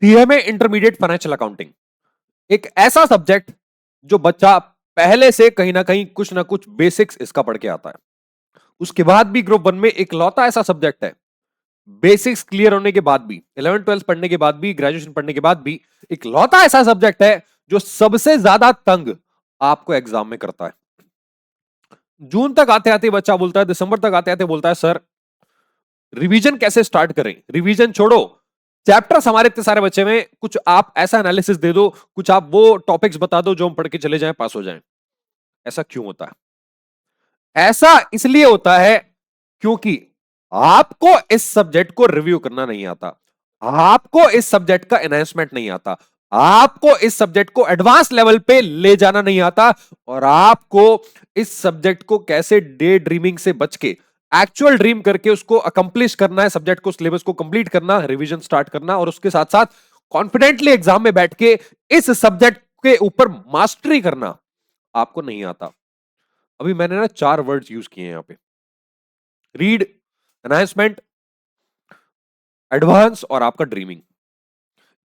CMA intermediate financial accounting एक ऐसा subject जो बच्चा पहले से कहीं ना कहीं कुछ ना कुछ बेसिक्स इसका पढ़ के आता है। उसके बाद भी ग्रुप वन में एक लौता ऐसा सब्जेक्ट है, बेसिक्स क्लियर होने के बाद भी, 11 12 पढ़ने के बाद भी, ग्रेजुएशन पढ़ने के बाद भी एक लौता ऐसा सब्जेक्ट है जो सबसे ज्यादा तंग आपको एग्जाम में करता है। जून तक आते आते बच्चा बोलता है, दिसंबर तक आते आते बोलता है, सर रिवीजन कैसे स्टार्ट करें? रिवीजन छोड़ो, चैप्टर्स हमारे इतने सारे बच्चे में, कुछ आप ऐसा एनालिसिस दे दो, कुछ आप वो टॉपिक्स बता दो जो हम पढ़ के चले जाएं, पास हो जाएं। ऐसा क्यों होता है? ऐसा इसलिए होता है क्योंकि आपको इस सब्जेक्ट को रिव्यू करना नहीं आता, आपको इस सब्जेक्ट का एनहांसमेंट नहीं आता, आपको इस सब्जेक्ट को एडवांस लेवल पे ले जाना नहीं आता, और आपको इस सब्जेक्ट को कैसे डे ड्रीमिंग से बच के एक्चुअल ड्रीम करके उसको अकम्प्लिश करना है, सब्जेक्ट को, सिलेबस को कंप्लीट करना, रिवीजन स्टार्ट करना, और उसके साथ साथ कॉन्फिडेंटली एग्जाम में बैठ के इस सब्जेक्ट के ऊपर मास्टरी करना आपको नहीं आता। अभी मैंने ना 4 वर्ड्स यूज किए हैं यहां पे, रीड, एनहांसमेंट, एडवांस और आपका ड्रीमिंग।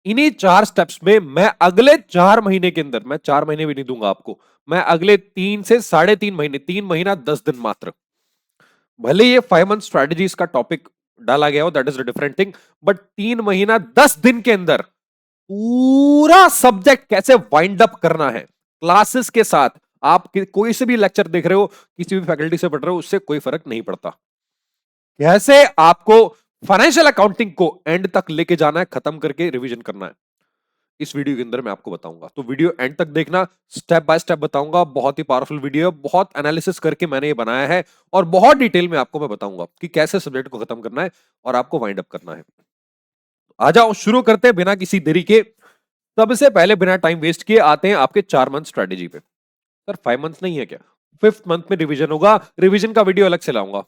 इन्हीं 4 स्टेप्स में मैं अगले 4 महीने के अंदर, मैं 4 महीने भी नहीं दूंगा आपको, मैं अगले 3 से 3.5 महीने, 3 महीना 10 दिन मात्र, भले ये 5 मंथ स्ट्रेटजीज का टॉपिक डाला गया हो, that is a different thing, but 3 महीना 10 दिन के अंदर पूरा सब्जेक्ट कैसे वाइंड अप करना है क्लासेस के साथ। आप कोई से भी लेक्चर देख रहे हो, किसी भी फैकल्टी से पढ़ रहे हो, उससे कोई फर्क नहीं पड़ता। कैसे आपको फाइनेंशियल अकाउंटिंग को एंड तक लेके जाना है, खत्म करके रिवीजन करना है, इस वीडियो के अंदर मैं आपको बताऊंगा। तो वीडियो एंड तक देखना, स्टेप बाय स्टेप बताऊंगा। बहुत ही पावरफुल वीडियो है, बहुत एनालिसिस करके मैंने ये बनाया है, और बहुत डिटेल में आपको मैं बताऊंगा कि कैसे सब्जेक्ट को खत्म करना है और आपको वाइंड अप करना है। आ जाओ, शुरू करते हैं बिना किसी देरी के। सबसे पहले बिना टाइम वेस्ट किए आते हैं आपके 4 मंथ स्ट्रेटेजी पे। सर 5 मंथ नहीं है क्या? 5th मंथ में रिवीजन होगा, रिवीजन का वीडियो अलग से लाऊंगा।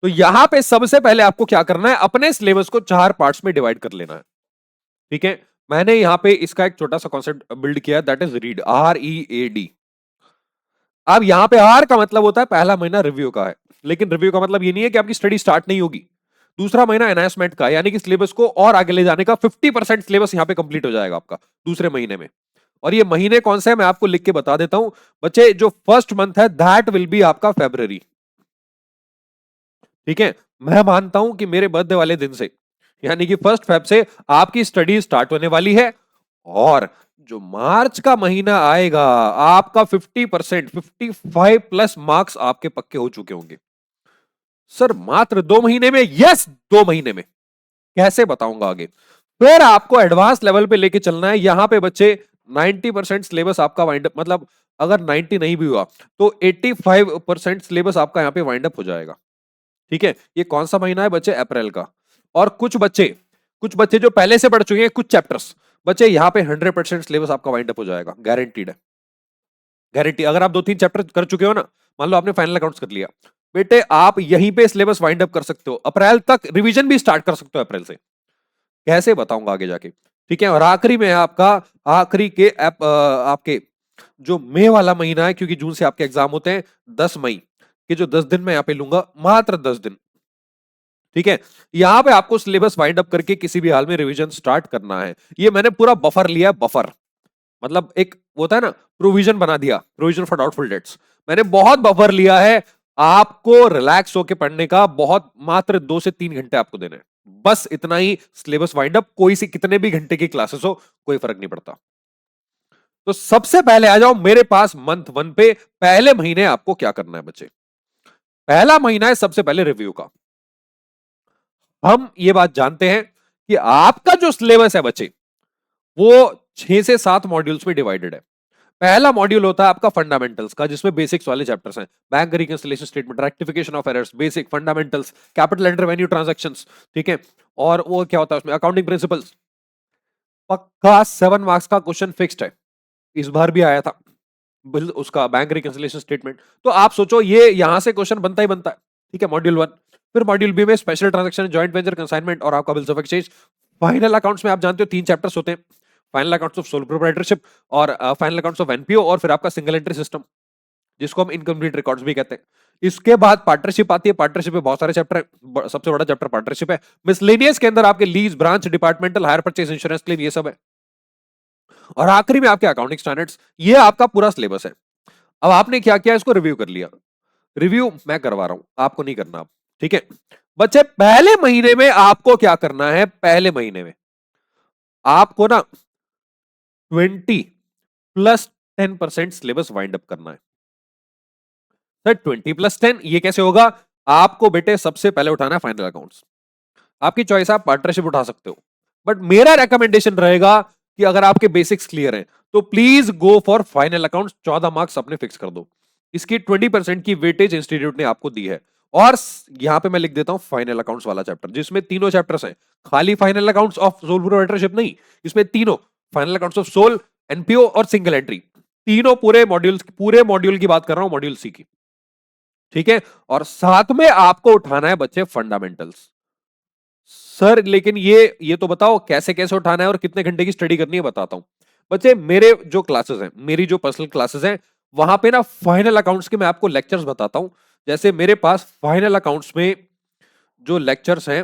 तो यहां पे सबसे पहले आपको क्या करना है, अपने सिलेबस को 4 पार्ट्स में डिवाइड कर लेना है। ठीक है, मैंने यहां पे इसका एक छोटा सा कॉन्सेप्ट बिल्ड किया, दैट इज रीड, READ। अब यहां पे आर का मतलब होता है पहला महीना रिव्यू का है, लेकिन रिव्यू का मतलब ये नहीं है कि आपकी स्टडी स्टार्ट नहीं होगी। दूसरा महीना एनहांसमेंट का, यानी कि सिलेबस को और आगे ले जाने का, 50% सिलेबस यहां पे कंप्लीट हो जाएगा आपका दूसरे महीने में। और ये महीने कौन से है मैं आपको लिख के बता देता हूं बच्चे। जो फर्स्ट मंथ है दैट विल बी आपका फेब्रुअरी। ठीक है, मैं मानता हूं कि मेरे बर्थडे वाले दिन से, यानी कि 1 फेब से आपकी स्टडी स्टार्ट होने वाली है, और जो मार्च का महीना आएगा आपका 50%, 55 प्लस मार्क्स आपके पक्के हो चुके होंगे। सर मात्र 2 महीने में? यस, 2 महीने में। कैसे बताऊंगा आगे। फिर आपको एडवांस लेवल पे लेके चलना है। यहां पे बच्चे 90% सिलेबस आपका वाइंड अप, मतलब अगर 90 नहीं भी हुआ तो 85% सिलेबस आपका यहां पे वाइंड अप हो जाएगा। ठीक है, ये कौन सा महीना है बच्चे? अप्रैल का। और कुछ बच्चे जो पहले से पढ़ चुके हैं कुछ चैप्टर्स, बच्चे यहां पे 100% सिलेबस आपका वाइंड अप हो जाएगा, गारंटीड है, गारंटी। अगर आप 2-3 चैप्टर कर चुके हो ना, मान लो आपने फाइनल अकाउंट्स कर लिया, बेटे आप यहीं पे सिलेबस वाइंड अप कर सकते हो, अप्रैल तक रिवीजन भी स्टार्ट कर सकते हो अप्रैल से। कैसे बताऊंगा आगे जाके। ठीक है, और आखिरी में आपका, आखिरी के आपके जो मई वाला महीना है, क्योंकि जून से आपके एग्जाम होते हैं, 10 मई के जो 10 दिन मैं यहां पे लूंगा, मात्र 10 दिन। ठीक है, यहां पे आपको सिलेबस वाइंड अप करके किसी भी हाल में रिवीजन स्टार्ट करना है। ये मैंने पूरा बफर लिया, बफर मतलब एक होता है ना, प्रोविजन बना दिया, प्रोविजन फॉर डाउटफुल डेट्स। मैंने बहुत बफर लिया है आपको रिलैक्स होके पढ़ने का, बहुत मात्र 2 से 3 घंटे आपको देने हैं, बस इतना ही। सिलेबस वाइंड अप, कोई सी कितने भी घंटे की क्लासेस हो, कोई फर्क नहीं पड़ता। तो सबसे पहले आ जाओ मेरे पास मंथ 1 पे। पहले महीने आपको क्या करना है बच्चे? पहला महीना है सबसे पहले रिव्यू का। हम ये बात जानते हैं कि आपका जो सिलेबस है बच्चे, वो 6 से 7 मॉड्यूल्स में डिवाइडेड है। पहला मॉड्यूल होता है आपका फंडामेंटल्स का, जिसमें बेसिक्स वाले चैप्टर्स हैं, bank reconciliation statement, rectification of errors, basic fundamentals, capital and revenue transactions. ठीक है, और वो क्या होता है उसमें, अकाउंटिंग प्रिंसिपल्स। पक्का 7 मार्क्स का क्वेश्चन फिक्स्ड है, इस बार भी आया था उसका बैंक रिकंसिलिएशन स्टेटमेंट। तो आप सोचो ये यहां से क्वेश्चन बनता ही बनता है। ठीक है, मॉड्यूल 1। फिर मॉड्यूल बी में special transaction, joint venture, consignment और आपका bills of exchange. Final accounts में आप जानते हो 3 चैप्टर्स होते हैं, final accounts of sole proprietorship, और फाइनल अकाउंट्स ऑफ एनपीओ, और फिर आपका सिंगल एंट्री सिस्टम, जिसको हम इनकम्प्लीट रिकॉर्ड्स भी कहते हैं। इसके बाद पार्टनरशिप आती है। पार्टनरशिप में बहुत सारे चैप्टर, सबसे बड़ा चैप्टर पार्टनरशिप है। मिसलेनियस के अंदर आपके lease, branch, departmental, hire purchase, insurance claim, ये सब है। और आखिरी में आपके अकाउंटिंग स्टैंडर्ड्स। ये आपका पूरा सिलेबस है। अब आपने क्या किया, इसको रिव्यू कर लिया। रिव्यू मैं करवा रहा हूं, आपको नहीं करना। ठीक है बच्चे, पहले महीने में आपको क्या करना है, पहले महीने में आपको ना 20 + 10% सिलेबस वाइंड अप करना है। सर 20 + 10 ये कैसे होगा? आपको बेटे सबसे पहले उठाना है फाइनल अकाउंट्स। आपकी चॉइस, आप पार्टनरशिप उठा सकते हो, बट मेरा रेकमेंडेशन रहेगा कि अगर आपके बेसिक्स क्लियर हैं तो please go for final accounts. 14 marks अपने फिक्स कर दो। इसकी 20% की वेटेज इंस्टीट्यूट ने आपको दी है। और यहां पे मैं लिख देता हूं फाइनल अकाउंट्स वाला चैप्टर, जिसमें तीनों चैप्टर्स हैं। खाली final accounts of sole proprietorship नहीं, इसमें तीनों final accounts of sole, NPO और सिंगल एंट्री, तीनों पूरे मॉड्यूल की बात कर रहा हूं, मॉड्यूल सी की। ठीक है, और साथ में आपको उठाना है बच्चे फंडामेंटल्स। सर लेकिन ये तो बताओ कैसे कैसे उठाना है और कितने घंटे की स्टडी करनी है, बताता हूं। बच्चे मेरे जो क्लासेस हैं, मेरी जो पर्सनल क्लासेस हैं, वहां पे ना फाइनल अकाउंट्स के मैं आपको लेक्चर्स बताता हूं। जैसे मेरे पास फाइनल अकाउंट्स में जो लेक्चर्स हैं,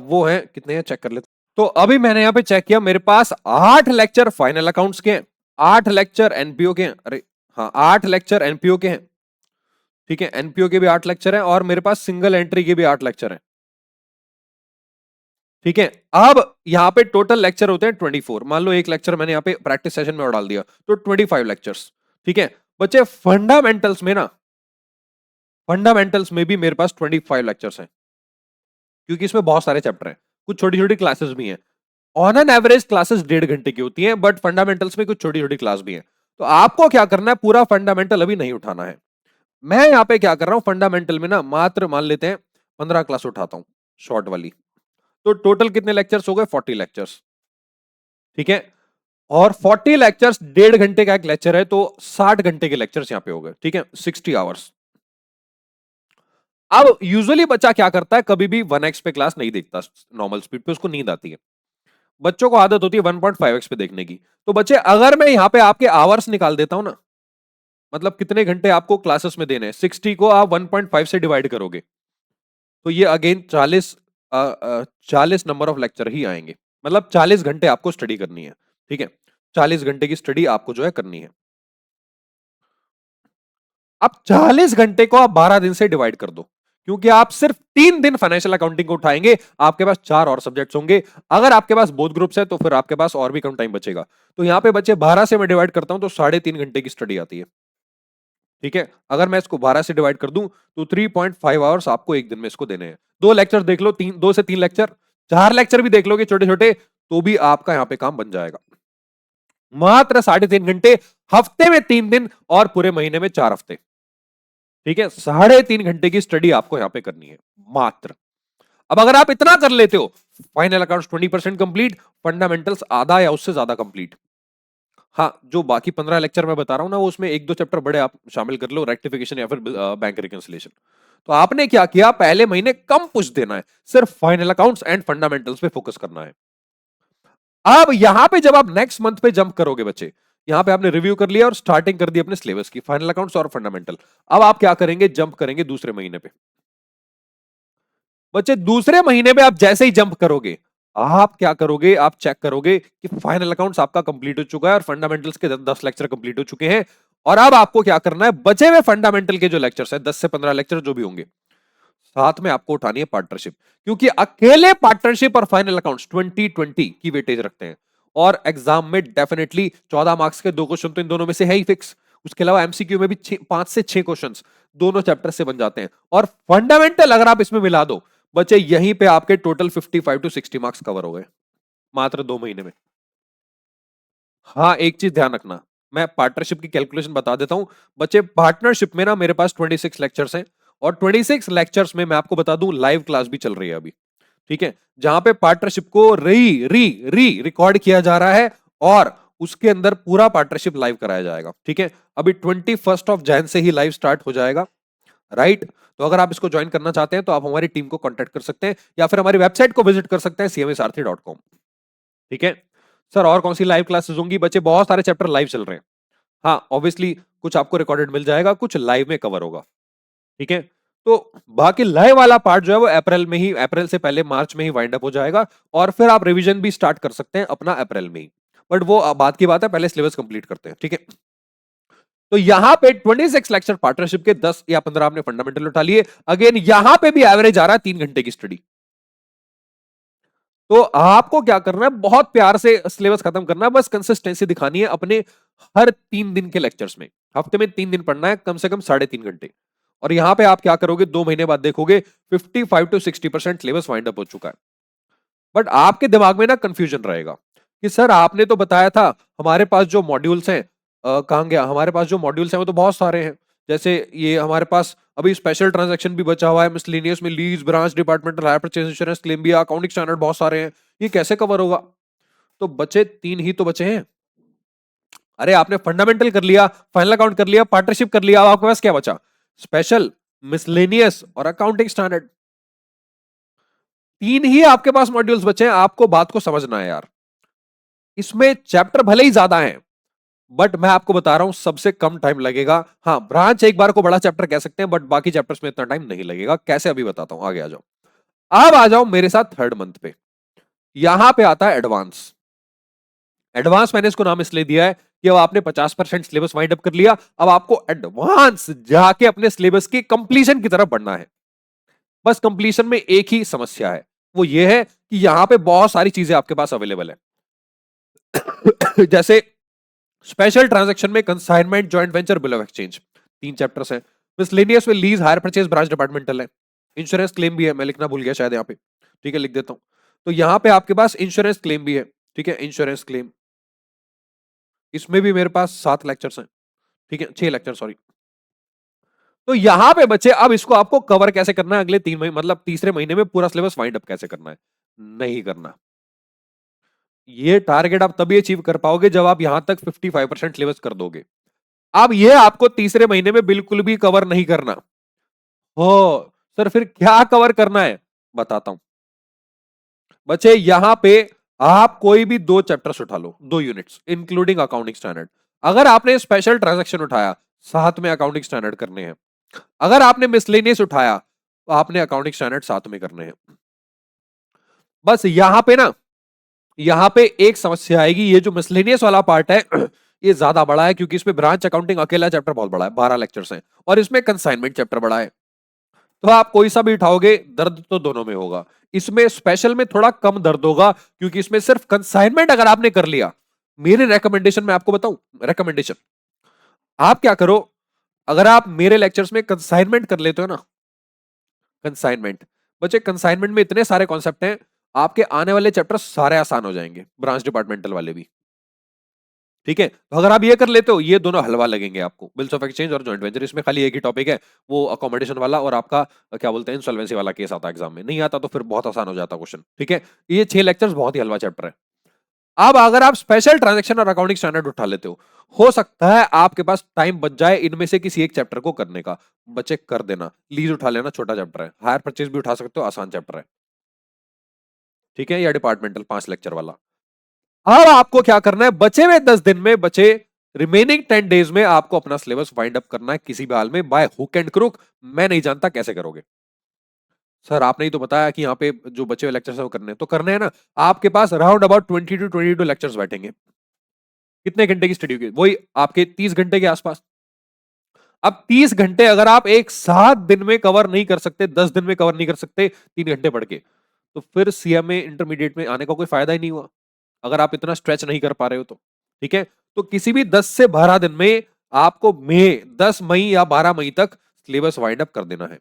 वो हैं, कितने हैं चेक कर लेते। तो अभी मैंने यहां पे चेक किया, मेरे पास 8 लेक्चर फाइनल अकाउंट्स के हैं, 8 लेक्चर एनपीओ के हैं। अरे हाँ, 8 लेक्चर एनपीओ के हैं। ठीक है, एनपीओ के भी 8 लेक्चर हैं, और मेरे पास सिंगल एंट्री के भी 8 लेक्चर हैं। ठीक है, अब यहां पे टोटल लेक्चर होते हैं 24। मान लो एक लेक्चर मैंने यहां पे प्रैक्टिस सेशन में और डाल दिया, तो 25 लेक्चर्स। ठीक है बच्चे, फंडामेंटल्स में भी मेरे पास 25 लेक्चर्स हैं, क्योंकि इसमें बहुत सारे चैप्टर हैं, कुछ छोटी छोटी क्लासेस भी हैं। ऑन एन एवरेज क्लासेस 1.5 घंटे की होती हैं, बट फंडामेंटल्स में कुछ छोटी छोटी क्लास भी हैं। तो आपको क्या करना है, पूरा फंडामेंटल अभी नहीं उठाना है। मैं यहां पे क्या कर रहा हूं, फंडामेंटल में ना मात्र मान लेते हैं 15 क्लास उठाता हूं, शॉर्ट वाली। तो टोटल कितने लेक्चर्स हो गए, 40 लेक्चर्स। ठीक है, और 40 लेक्चर्स, 1.5 घंटे का एक लेक्चर है, तो 60 घंटे के लेक्चर्स यहां पे हो गए। ठीक है, 60 आवर्स। अब यूजुअली बच्चा क्या करता है, कभी भी 1x पे क्लास नहीं देखता, नॉर्मल स्पीड पे उसको नींद आती है। बच्चों को आदत होती है 1.5x पे देखने की। तो बच्चे, अगर मैं यहां पे आपके आवर्स निकाल देता हूं ना, मतलब कितने घंटे आपको क्लासेस में देने हैं, 60 को आप 1.5 से डिवाइड करोगे, तो ये अगेन 40 नंबर ऑफ लेक्चर ही आएंगे। मतलब 40 घंटे आपको स्टडी करनी है। ठीक है, 40 घंटे की स्टडी आपको जो है करनी है। अब 40 घंटे को आप 12 दिन से डिवाइड कर दो, क्योंकि आप सिर्फ 3 दिन फाइनेंशियल अकाउंटिंग को उठाएंगे, आपके पास 4 और सब्जेक्ट्स होंगे। अगर आपके पास बोथ ग्रुप्स है तो फिर आपके पास और भी कम टाइम बचेगा। तो यहां पे बच्चे 12 से मैं डिवाइड करता हूं तो 3.5 घंटे की स्टडी आती है। ठीक है, अगर मैं इसको 12 से डिवाइड कर दूं तो 3.5 आवर्स आपको एक दिन में इसको देने हैं। 2 लेक्चर देख लो, 2 से 3 लेक्चर, 4 लेक्चर भी देख लोगे छोटे छोटे, तो भी आपका यहां पे काम बन जाएगा। मात्र 3.5 घंटे, हफ्ते में 3 दिन और पूरे महीने में 4 हफ्ते। ठीक है, 3.5 घंटे की स्टडी आपको यहां पे करनी है मात्र। अब अगर आप इतना कर लेते हो, फाइनल अकाउंट्स 20% कंप्लीट, फंडामेंटल्स आधा या उससे ज्यादा कंप्लीट। हाँ, जो बाकी 15 लेक्चर मैं बता रहा हूं ना, वो उसमें 1-2 चैप्टर बड़े आप शामिल कर लो, रेक्टिफिकेशन या फिर बैंक रिकंसिलिएशन। तो आपने क्या किया, पहले महीने कम पुश देना है, सिर्फ फाइनल अकाउंट्स एंड फंडामेंटल्स पे फोकस करना है। अब यहां पे जब आप नेक्स्ट मंथ पे जंप करोगे बच्चे, यहां पे आपने रिव्यू कर लिया और स्टार्टिंग कर दी अपने सिलेबस की, फाइनल अकाउंट्स और फंडामेंटल। अब आप क्या करेंगे, जंप करेंगे दूसरे महीने पे। बच्चे, दूसरे महीने में आप जैसे ही जंप करोगे, आप क्या करोगे, आप चेक करोगे कि फाइनल अकाउंट्स आपका कंप्लीट हो चुका है और फंडामेंटल्स के 10 लेक्चर कंप्लीट हो चुके हैं। और अब आपको क्या करना है, बचे हुए फंडामेंटल के जो लेक्चर्स है, 10 से 15 लेक्चर जो भी होंगे, साथ में आपको उठानी है पार्टनरशिप। क्योंकि अकेले पार्टनरशिप और फाइनल अकाउंट्स 20-20 की वेटेज रखते हैं। और एग्जाम में डेफिनेटली 14 मार्क्स के 2 क्वेश्चन तो इन दोनों में से है ही फिक्स। उसके अलावा एमसीक्यू में भी 5 से 6 क्वेश्चन दोनों चैप्टर से बन जाते हैं। और फंडामेंटल अगर आप इसमें मिला दो बच्चे, यहीं पे आपके टोटल 55 to 60 मार्क्स कवर हो गए मात्र 2 महीने में। हाँ, एक चीज ध्यान रखना, मैं पार्टनरशिप की कैलकुलेशन बता देता हूं। बच्चे, पार्टनरशिप में ना मेरे पास 26 लेक्चर्स हैं, और 26 लेक्चर्स में मैं आपको बता दूं लाइव क्लास भी चल रही है अभी। ठीक है, जहां पे पार्टनरशिप को री री री रिकॉर्ड किया जा रहा है, और उसके अंदर पूरा पार्टनरशिप लाइव कराया जाएगा। ठीक है, अभी 21 जैन से ही लाइव स्टार्ट हो जाएगा। राइट, तो अगर आप इसको ज्वाइन करना चाहते हैं तो आप हमारी टीम को कांटेक्ट कर सकते हैं, या फिर हमारी वेबसाइट को विजिट कर सकते हैं, cmsrthi.com। ठीक है सर, और कौन सी लाइव क्लासेस होंगी? बच्चे, बहुत सारे चैप्टर लाइव चल रहे हैं। हाँ, ऑब्वियसली कुछ आपको रिकॉर्डेड मिल जाएगा, कुछ लाइव में कवर होगा। ठीक है। तो बाकी लय वाला पार्ट जो है वो अप्रैल में ही, अप्रैल से पहले मार्च में ही वाइंड अप हो जाएगा, और फिर आप रिवीजन भी स्टार्ट कर सकते हैं अपना अप्रैल में ही। बट वो बात की बात है, पहले सिलेबस कंप्लीट करते हैं, ठीक है। तो यहां पे 26 लेक्चर पार्टनरशिप के 10 या 15 आपने फंडामेंटल उठा लिए। अगेन यहां पे भी एवरेज आ रहा है 3 घंटे की स्टडी। तो आपको क्या करना है, बहुत प्यार से सिलेबस खत्म करना है, बस कंसिस्टेंसी दिखानी है अपने हर 3 दिन के लेक्चर्स में। हफ्ते में 3 दिन पढ़ना है, कम से कम 3.5 घंटे। और यहां पे आप क्या करोगे, 2 महीने बाद देखोगे 55 to 60% सिलेबस वाइंड अप हो चुका है। बट आपके दिमाग में ना कंफ्यूजन रहेगा कि सर आपने तो बताया था हमारे पास जो मॉड्यूल्स हैं, कहां गया, हमारे पास जो मॉड्यूल्स हैं वो तो बहुत सारे हैं। जैसे ये हमारे पास अभी स्पेशल ट्रांजैक्शन भी बचा हुआ है, मिसलेनियस में lease, branch, departmental, hire purchase, insurance claim भी, अकाउंटिंग स्टैंडर्ड बहुत सारे हैं, ये कैसे कवर होगा। तो बचे 3 ही तो बचे हैं। अरे आपने फंडामेंटल कर लिया, फाइनल अकाउंट कर लिया, पार्टनरशिप कर लिया, अब आपके पास क्या बचा, स्पेशल, मिसलेनियस और अकाउंटिंग स्टैंडर्ड। 3 ही आपके पास मॉड्यूल्स बचे हैं, आपको बात को समझना है यार। इसमें चैप्टर भले ही ज्यादा हैं, बट मैं आपको बता रहा हूं सबसे कम टाइम लगेगा। हाँ, ब्रांच एक बार को बड़ा चैप्टर कह सकते हैं, बट बाकी चैप्टर्स में इतना टाइम नहीं लगेगा। कैसे, अभी बताता हूं, आगे आ जाओ। अब आ जाओ मेरे साथ थर्ड मंथ पे। यहां पे आता है एडवांस। एडवांस मैंने इसको नाम इसलिए दिया है कि अब आपने 50% सिलेबस वाइंड अप कर लिया, अब आपको एडवांस जाके अपने सिलेबस की कंप्लीशन की तरफ बढ़ना है। बस कंप्लीशन में एक ही समस्या है, वो ये है कि यहां पे बहुत सारी चीजें आपके पास अवेलेबल है। जैसे स्पेशल ट्रांजैक्शन में consignment, joint venture, bill of exchange, 3 chapters हैं। मिसलेनियस में lease, hire purchase, branch, departmental है। इंश्योरेंस क्लेम भी है, मैं लिखना भूल गया शायद यहाँ पे, ठीक है लिख देता हूं। तो यहां पे आपके पास इंश्योरेंस क्लेम भी है, ठीक है, इंश्योरेंस क्लेम, इसमें भी मेरे पास 7 लेक्चर्स हैं, ठीक है, 6 लेक्चर सॉरी। तो यहां पे बच्चे, अब इसको आपको कवर कैसे करना है अगले 3 महीने, मतलब तीसरे महीने में पूरा सिलेबस वाइंड अप कैसे करना है, नहीं करना। ये टारगेट आप तभी अचीव कर पाओगे जब आप यहां तक 55% सिलेबस कर दोगे। अब ये आपको तीसरे महीने में बिल्कुल भी कवर नहीं करना हो। सर फिर क्या कवर करना है, बताता हूं। बच्चे यहां पे आप कोई भी 2 चैप्टर्स उठा लो, 2 यूनिट्स इंक्लूडिंग अकाउंटिंग स्टैंडर्ड। अगर आपने स्पेशल ट्रांजैक्शन उठाया, साथ में अकाउंटिंग स्टैंडर्ड करने हैं। अगर आपने मिसलेनियस उठाया, तो आपने अकाउंटिंग स्टैंडर्ड साथ में करने हैं। बस यहां पे ना, यहां पे एक समस्या आएगी, ये जो मिसलेनियस वाला पार्ट है ये ज्यादा बड़ा है, क्योंकि इसमें ब्रांच अकाउंटिंग अकेला चैप्टर बहुत बड़ा है, 12 लेक्चर्स हैं, और इसमें कंसाइनमेंट चैप्टर बड़ा है। तो आप कोई सा भी उठाओगे, दर्द तो दोनों में होगा। इसमें स्पेशल में थोड़ा कम दर्द होगा, क्योंकि इसमें सिर्फ कंसाइनमेंट अगर आपने कर लिया, मेरे रेकमेंडेशन में आपको बताऊं, रेकमेंडेशन, आप क्या करो, अगर आप मेरे लेक्चर्स में कंसाइनमेंट कर लेते हो ना, कंसाइनमेंट, बच्चे कंसाइनमेंट में इतने सारे कॉन्सेप्ट हैं, आपके आने वाले चैप्टर सारे आसान हो जाएंगे, ब्रांच डिपार्टमेंटल वाले भी, ठीक है। तो अगर आप ये कर लेते हो, ये दोनों हलवा लगेंगे आपको, बिल्स ऑफ एक्सचेंज और जॉइंट वेंचर। इसमें खाली एक ही टॉपिक है, वो अकोमोडेशन वाला, और आपका क्या बोलते हैं, इंसॉल्वेंसी वाला केस आता है एग्जाम में, नहीं आता तो फिर बहुत आसान हो जाता क्वेश्चन, ठीक है। ये 6 लेक्चर्स बहुत ही हलवा चैप्टर है। अब अगर आप स्पेशल ट्रांजैक्शन और अकाउंटिंग स्टैंडर्ड उठा लेते हो सकता है आपके पास टाइम बच जाए इनमें से किसी एक चैप्टर को करने का। बच्चे कर देना, लीज उठा लेना, छोटा चैप्टर है, हायर परचेज भी उठा सकते हो, आसान चैप्टर है, ठीक है, या डिपार्टमेंटल 5 लेक्चर वाला। अब आपको क्या करना है, बचे हुए 10 दिन में, बचे रिमेनिंग 10 डेज में आपको अपना सिलेबस वाइंड अप करना है किसी भी हाल में, बाय हुक एंड क्रुक। मैं नहीं जानता कैसे करोगे। सर आपने ही तो बताया कि यहाँ पे जो बचे हुए लेक्चर्स है वो करने हैं, तो करने हैं ना। आपके पास राउंड अबाउट 20 to 22 लेक्चर्स बैठेंगे। कितने घंटे की स्टडी होगी, वही आपके 30 घंटे के आसपास। अब 30 घंटे अगर आप एक साथ दिन में कवर नहीं कर सकते, 10 दिन में कवर नहीं कर सकते 3 घंटे पढ़ के, तो फिर सीएमए इंटरमीडिएट में आने का कोई फायदा ही नहीं हुआ, अगर आप इतना स्ट्रेच नहीं कर पा रहे हो तो, ठीक है। तो किसी भी 10 से 12 दिन में आपको 10 मई या 12 मई तक सिलेबस वाइंड अप कर देना है,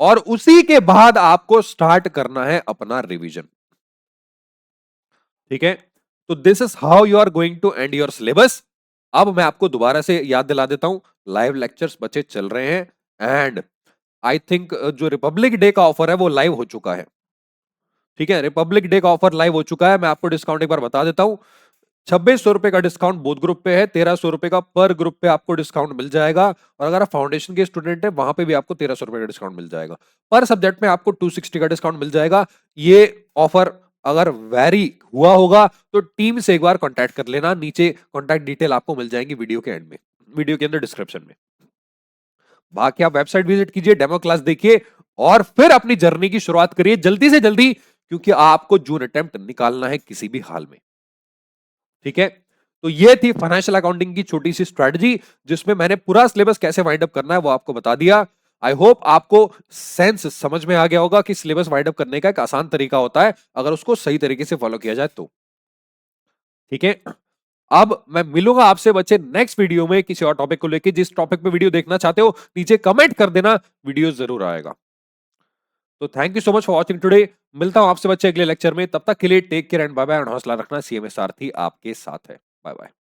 और उसी के बाद आपको स्टार्ट करना है अपना रिवीजन, ठीक है। तो this is how you are going to end your syllabus. अब मैं आपको दोबारा से याद दिला देता हूं, लाइव लेक्चर्स बच्चे चल रहे हैं, एंड आई थिंक जो रिपब्लिक डे का ऑफर है वो लाइव हो चुका है, ठीक है। रिपब्लिक डे का ऑफर लाइव हो चुका है, मैं आपको डिस्काउंट एक बार बता देता हूं। 2600 रुपए का डिस्काउंट बोथ ग्रुप पे है, 1300 रुपए का पर ग्रुप पे आपको डिस्काउंट मिल जाएगा, और अगर आप फाउंडेशन के स्टूडेंट हैं वहां पे भी आपको 1300 रुपए का डिस्काउंट मिल जाएगा। पर सब्जेक्ट में आपको 260 का डिस्काउंट मिल जाएगा। ये ऑफर अगर वैरी हुआ होगा तो टीम से एक बार कॉन्टैक्ट कर लेना, नीचे कॉन्टैक्ट डिटेल आपको मिल जाएंगी वीडियो के एंड में, वीडियो के अंदर डिस्क्रिप्शन में। बाकी आप वेबसाइट विजिट कीजिए, डेमो क्लास देखिए और फिर अपनी जर्नी की शुरुआत करिए जल्दी से जल्दी, क्योंकि आपको जून अटेम्प्ट निकालना है किसी भी हाल में। ठीक है, तो ये थी फाइनेंशियल अकाउंटिंग की छोटी सी स्ट्रेटजी, जिसमें मैंने पूरा सिलेबस कैसे वाइंड अप करना है वो आपको बता दिया। आई होप आपको सेंस समझ में आ गया होगा कि सिलेबस वाइंड अप करने का एक आसान तरीका होता है अगर उसको सही तरीके से फॉलो किया जाए तो। ठीक है, अब मैं मिलूंगा आपसे बच्चे नेक्स्ट वीडियो में किसी और टॉपिक को लेके। जिस टॉपिक पे वीडियो देखना चाहते हो नीचे कमेंट कर देना, वीडियो जरूर आएगा। तो thank you so much for watching today. मिलता हूं आपसे बच्चे अगले लेक्चर में, तब तक के लिए take care and bye bye, और हौसला रखना, सीएमए सारथी आपके साथ है। Bye bye.